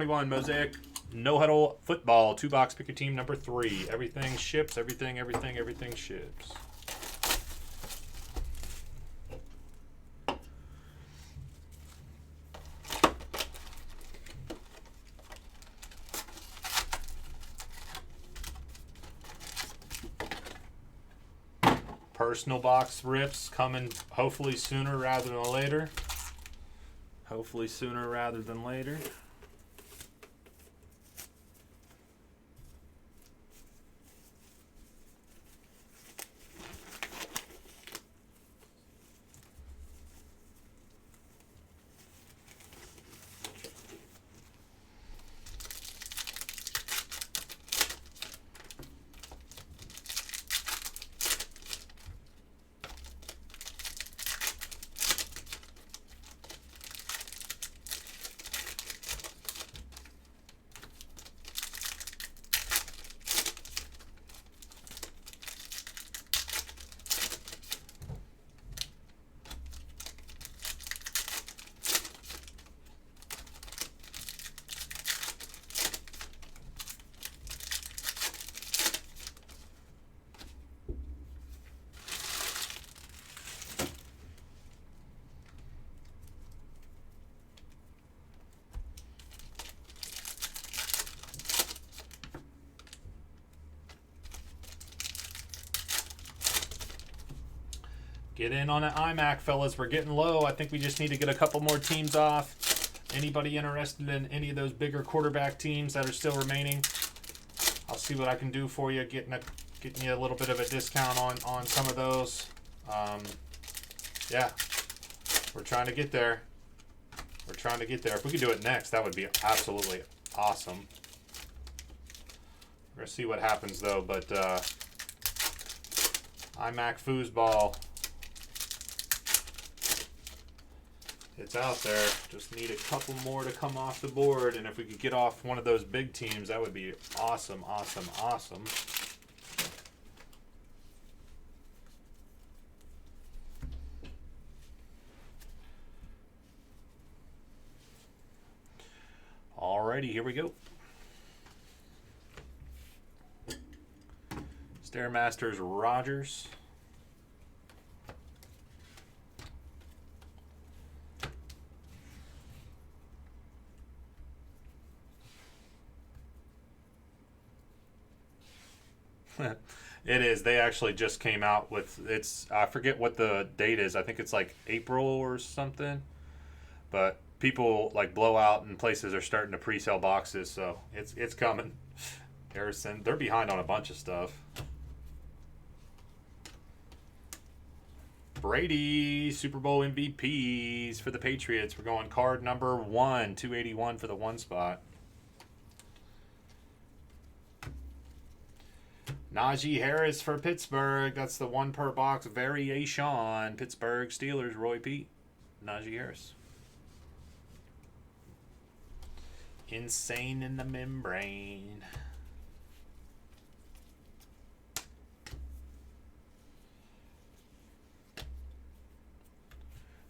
21 Mosaic No Huddle Football 2-box pick your team number 3. Everything ships, everything ships. Personal box rips coming hopefully sooner rather than later. Hopefully sooner rather than later. Get in on an iMac, fellas. We're getting low. I think we just need to get a couple more teams off. Anybody interested in any of those bigger quarterback teams that are still remaining? I'll see what I can do for you, getting you a little bit of a discount on some of those. Yeah, we're trying to get there. We're trying to get there. If we could do it next, that would be absolutely awesome. We're going to see what happens, though. But iMac foosball. It's out there. Just need a couple more to come off the board. And if we could get off one of those big teams, that would be awesome, awesome, awesome. Alrighty, here we go. Stairmasters Rogers. It is. They actually just came out with I forget what the date is. I think it's like April or something. But people like Blowout and places are starting to pre-sell boxes, so it's coming. Harrison, they're behind on a bunch of stuff. Brady, Super Bowl MVPs for the Patriots. We're going card number 1, 281 for the 1 spot. Najee Harris for Pittsburgh. That's the 1 per box variation. Pittsburgh Steelers, Roy Pete. Najee Harris. Insane in the membrane.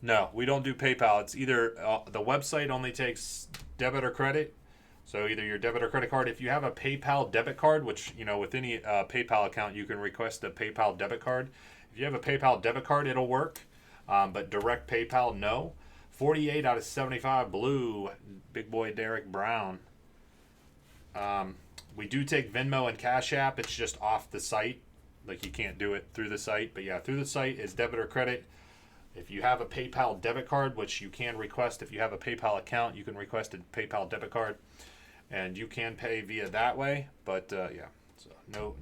No, we don't do PayPal. It's either the website only takes debit or credit. So either your debit or credit card. If you have a PayPal debit card, which, you know, with any PayPal account, you can request a PayPal debit card. If you have a PayPal debit card, it'll work. But direct PayPal, no. 48 out of 75 blue. Big boy Derek Brown. We do take Venmo and Cash App. It's just off the site. Like, you can't do it through the site. But yeah, through the site is debit or credit. If you have a PayPal debit card, which you can request, if you have a PayPal account, you can request a PayPal debit card. And you can pay via that way. But yeah, so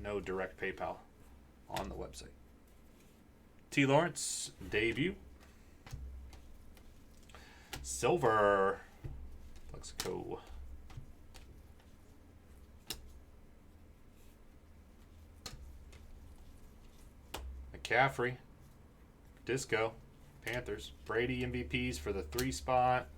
no direct PayPal on the website. T. Lawrence, debut. Silver. Plexico. McCaffrey. Disco. Panthers. Brady MVPs for the 3 spot.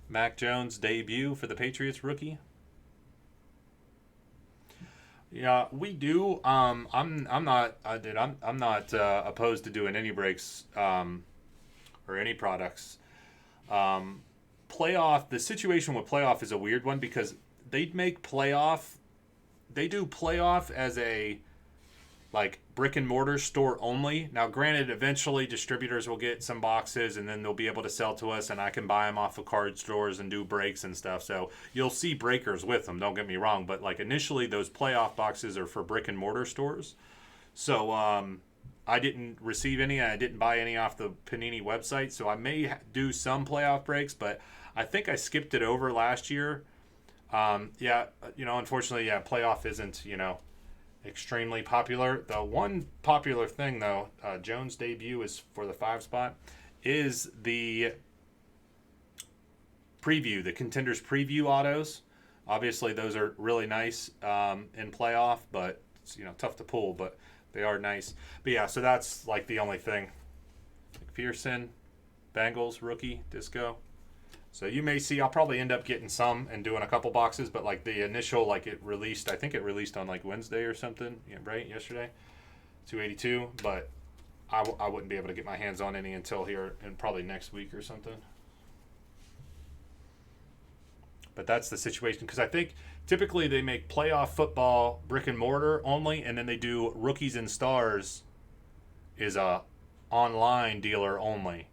Mac Jones debut for the Patriots rookie. Yeah, we do. I'm not. Dude, I'm not opposed to doing any breaks or any products. Um, Playoff. The situation with playoff is a weird one because they make playoff. They do playoff as a like brick and mortar store only. Now, granted, eventually distributors will get some boxes and then they'll be able to sell to us, and I can buy them off of card stores and do breaks and stuff. So you'll see breakers with them. Don't get me wrong, but like initially, those playoff boxes are for brick and mortar stores. So I didn't receive any. I didn't buy any off the Panini website. So I may do some playoff breaks, but I think I skipped it over last year. Yeah, unfortunately, yeah, playoff isn't extremely popular. The one popular thing, though, Jones' debut is for the 5 spot, is the preview, the contenders preview autos. Obviously, those are really nice in playoff, but it's tough to pull, but they are nice. But yeah, so that's like the only thing. McPherson, Bengals rookie disco. So you may see, I'll probably end up getting some and doing a couple boxes, but like the initial, like it released, I think it released on like Wednesday or something, right? Yesterday, 282. But I wouldn't be able to get my hands on any until here in probably next week or something. But that's the situation because I think typically they make playoff football brick and mortar only, and then they do rookies and stars is a online dealer only.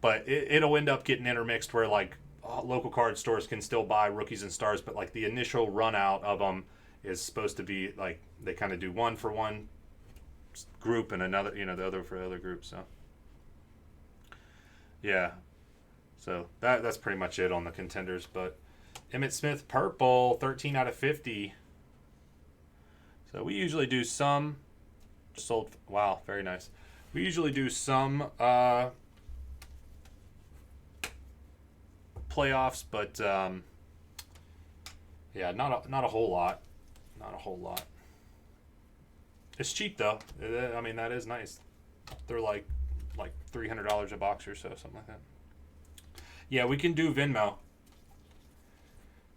But it'll end up getting intermixed where like local card stores can still buy rookies and stars, but like the initial run out of them is supposed to be like they kind of do one for one group and another, the other for the other group. So yeah, so that's pretty much it on the contenders. But Emmitt Smith purple, 13 out of 50. So we usually do some sold. Wow, very nice. We usually do some playoffs, but yeah, not a whole lot. Not a whole lot. It's cheap though. I mean, that is nice. They're like $300 a box or so, something like that. Yeah, we can do Venmo.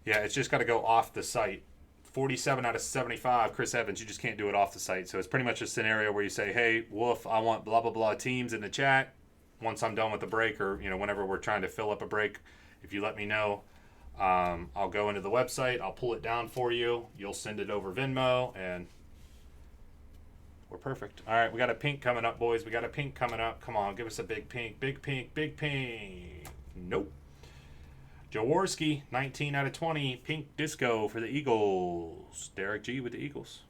Yeah, it's just got to go off the site. 47 out of 75, Chris Evans. You just can't do it off the site. So it's pretty much a scenario where you say, hey, Wolf, I want blah, blah, blah teams in the chat. Once I'm done with the break or, whenever we're trying to fill up a break, if you let me know, I'll go into the website. I'll pull it down for you. You'll send it over Venmo, and we're perfect. All right, we got a pink coming up, boys. We got a pink coming up. Come on, give us a big pink. Big pink, big pink. Nope. Jaworski, 19 out of 20. Pink disco for the Eagles. Derek G with the Eagles.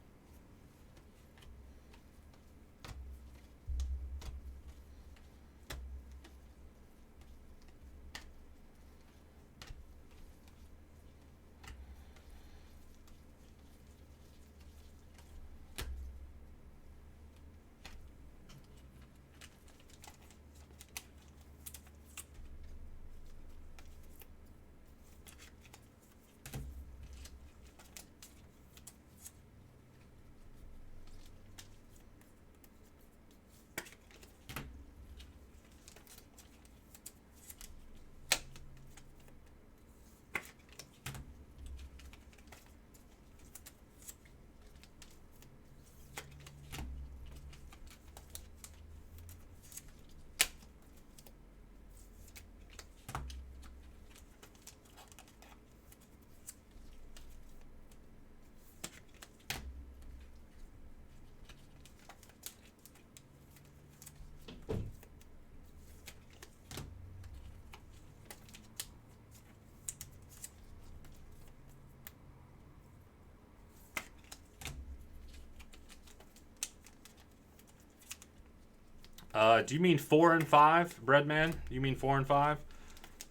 Do you mean 4 and 5, Breadman? You mean 4 and 5?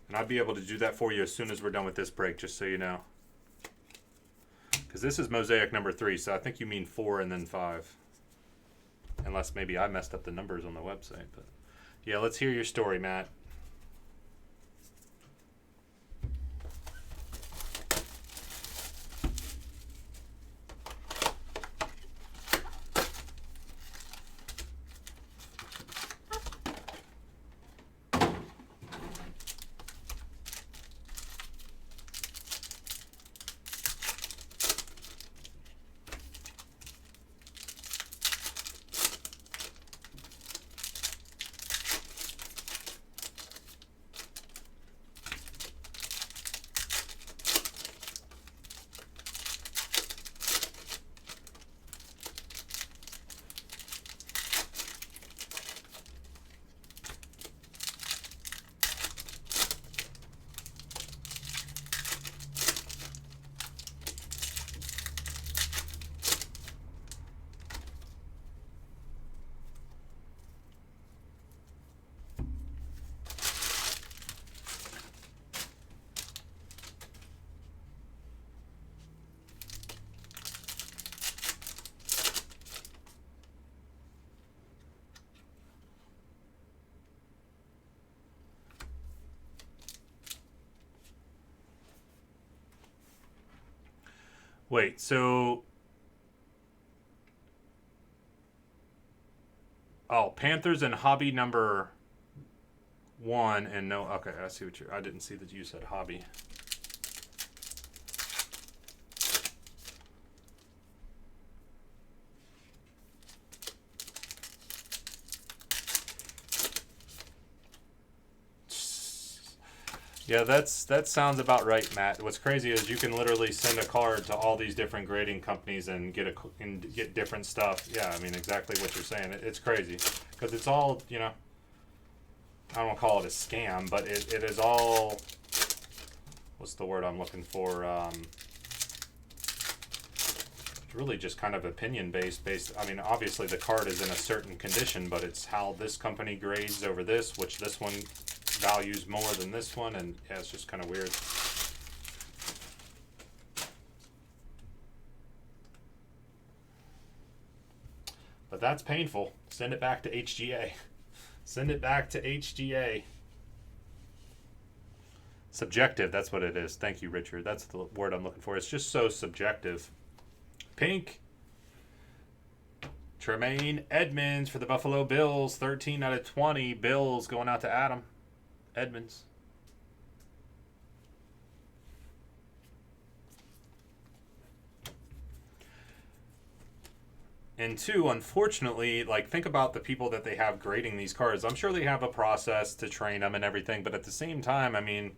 And I'll be able to do that for you as soon as we're done with this break, just so you know. Because this is Mosaic number 3, so I think you mean 4 and then 5. Unless maybe I messed up the numbers on the website. But yeah, let's hear your story, Matt. Wait, so Panthers and hobby number 1 and no. Okay, I see what I didn't see that you said hobby. Yeah, that sounds about right, Matt. What's crazy is you can literally send a card to all these different grading companies and get different stuff. Yeah, I mean exactly what you're saying. It's crazy because it's all, you know, I don't want to call it a scam, but it is all, what's the word I'm looking for? It's really just kind of opinion based. I mean, obviously the card is in a certain condition, but it's how this company grades over this, which this one values more than this one, and yeah, it's just kind of weird. But that's painful. Send it back to HGA. Send it back to HGA. Subjective, that's what it is. Thank you, Richard. That's the word I'm looking for. It's just so subjective. Pink. Tremaine Edmonds for the Buffalo Bills. 13 out of 20. Bills going out to Adam Edmonds. And 2, unfortunately, like, think about the people that they have grading these cards. I'm sure they have a process to train them and everything, but at the same time, I mean,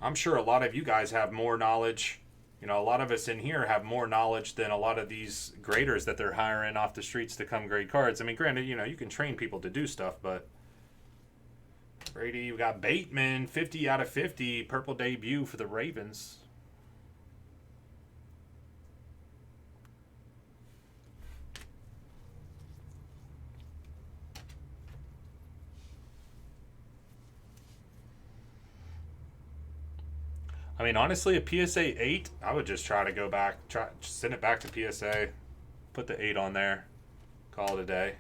I'm sure a lot of you guys have more knowledge. You know, a lot of us in here have more knowledge than a lot of these graders that they're hiring off the streets to come grade cards. I mean, granted, you know, you can train people to do stuff, but Brady, we got Bateman, 50 out of 50, purple debut for the Ravens. I mean, honestly, a PSA 8, I would just try to go back, send it back to PSA, put the 8 on there, call it a day.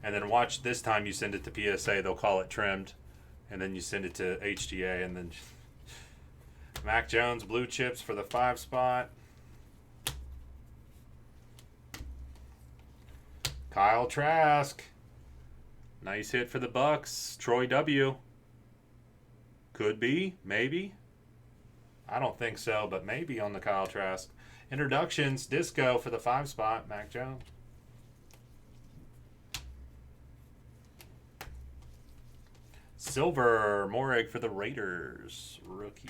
And then watch this time you send it to PSA, they'll call it trimmed. And then you send it to HGA, and then Mac Jones, blue chips for the 5 spot. Kyle Trask, nice hit for the Bucks. Troy W. Could be, maybe. I don't think so, but maybe on the Kyle Trask. Introductions, Disco for the 5 spot, Mac Jones. Silver, Morrig for the Raiders, rookie.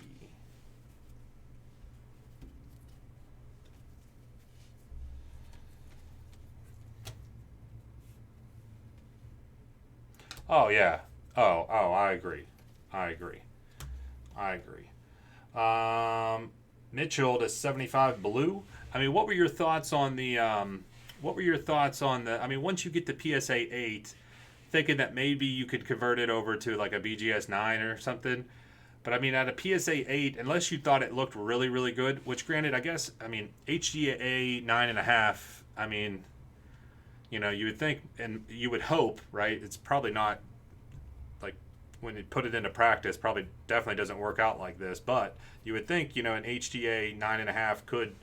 Oh, yeah. Oh, I agree. Mitchell to 75 blue. I mean, what were your thoughts on the I mean, once you get the PSA 8, thinking that maybe you could convert it over to like a BGS 9 or something. But I mean, at a PSA 8, unless you thought it looked really, really good, which granted, I guess, I mean, HGA 9.5, I mean, you know, you would think and you would hope, right? It's probably not, like, when you put it into practice, probably definitely doesn't work out like this. But you would think, you know, an HGA 9.5 could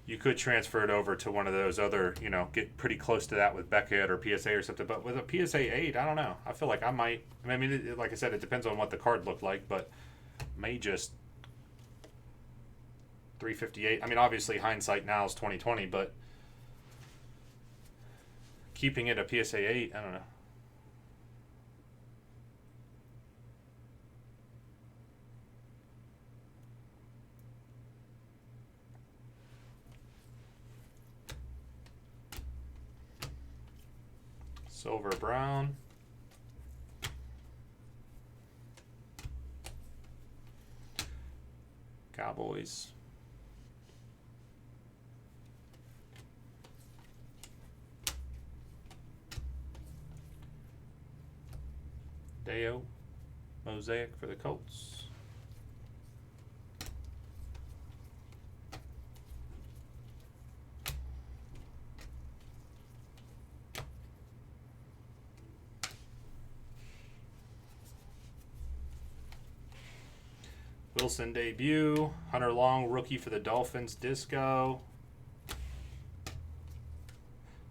you could transfer it over to one of those other, you know, get pretty close to that with Beckett or PSA or something. But with a PSA 8, I don't know. I feel like I might. I mean, like I said, it depends on what the card looked like, but may just 358. I mean, obviously hindsight now is 2020, but keeping it a PSA 8, I don't know. Silver brown. Cowboys. Deo. Mosaic for the Colts. Wilson debut. Hunter Long, rookie for the Dolphins, disco.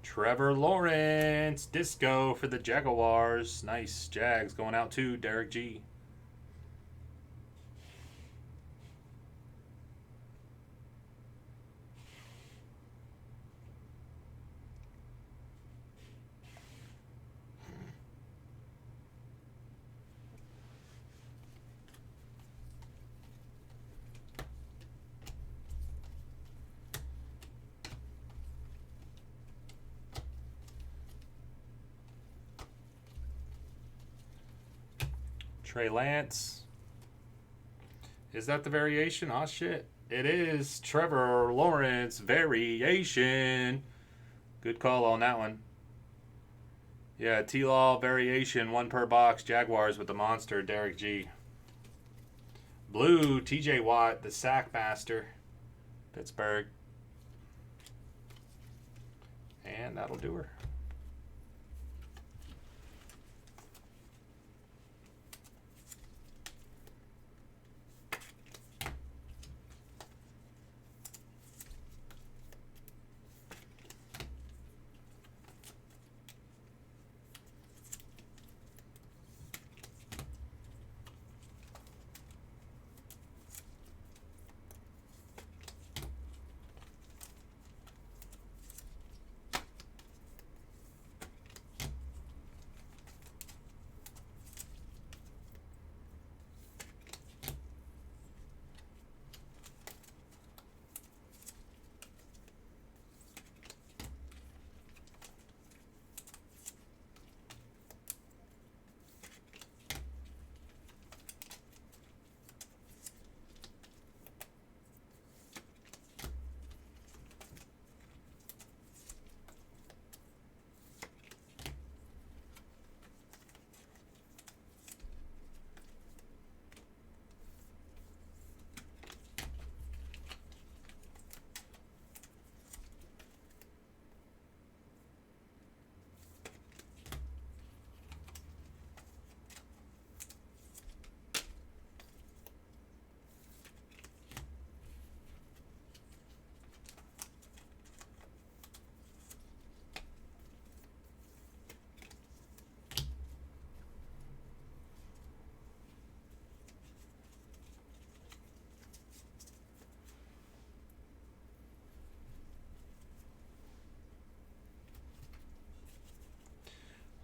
Trevor Lawrence, disco for the Jaguars. Nice. Jags going out to Derek G. Trey Lance. Is that the variation? Oh, shit. It is Trevor Lawrence variation. Good call on that one. Yeah, T-Law variation, 1 per box. Jaguars with the monster, Derek G. Blue, TJ Watt, the sack master, Pittsburgh. And that'll do her.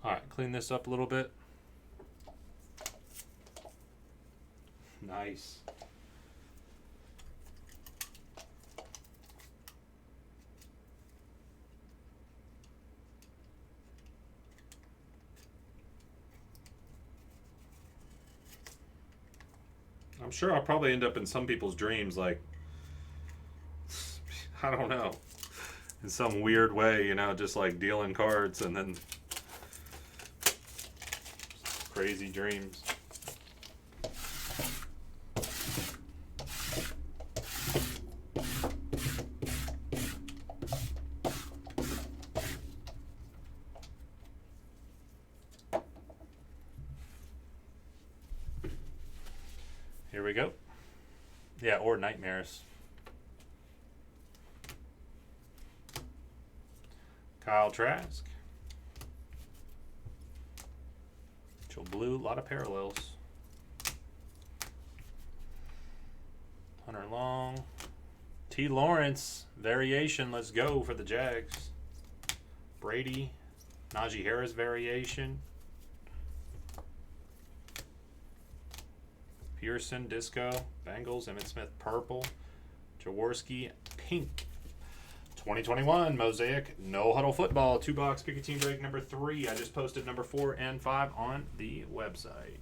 All right, clean this up a little bit. Nice. I'm sure I'll probably end up in some people's dreams, like, I don't know, in some weird way, you know, just like dealing cards and then crazy dreams. Here we go. Yeah, or nightmares. Kyle Trask. Joe Blue, a lot of parallels. Hunter Long. T. Lawrence, variation, let's go for the Jags. Brady. Najee Harris, variation. Pearson, disco. Bengals, Emmitt Smith, purple. Jaworski, pink. 2021 Mosaic No Huddle Football 2-box Pick a Team break number 3. I just posted number 4 and 5 on the website.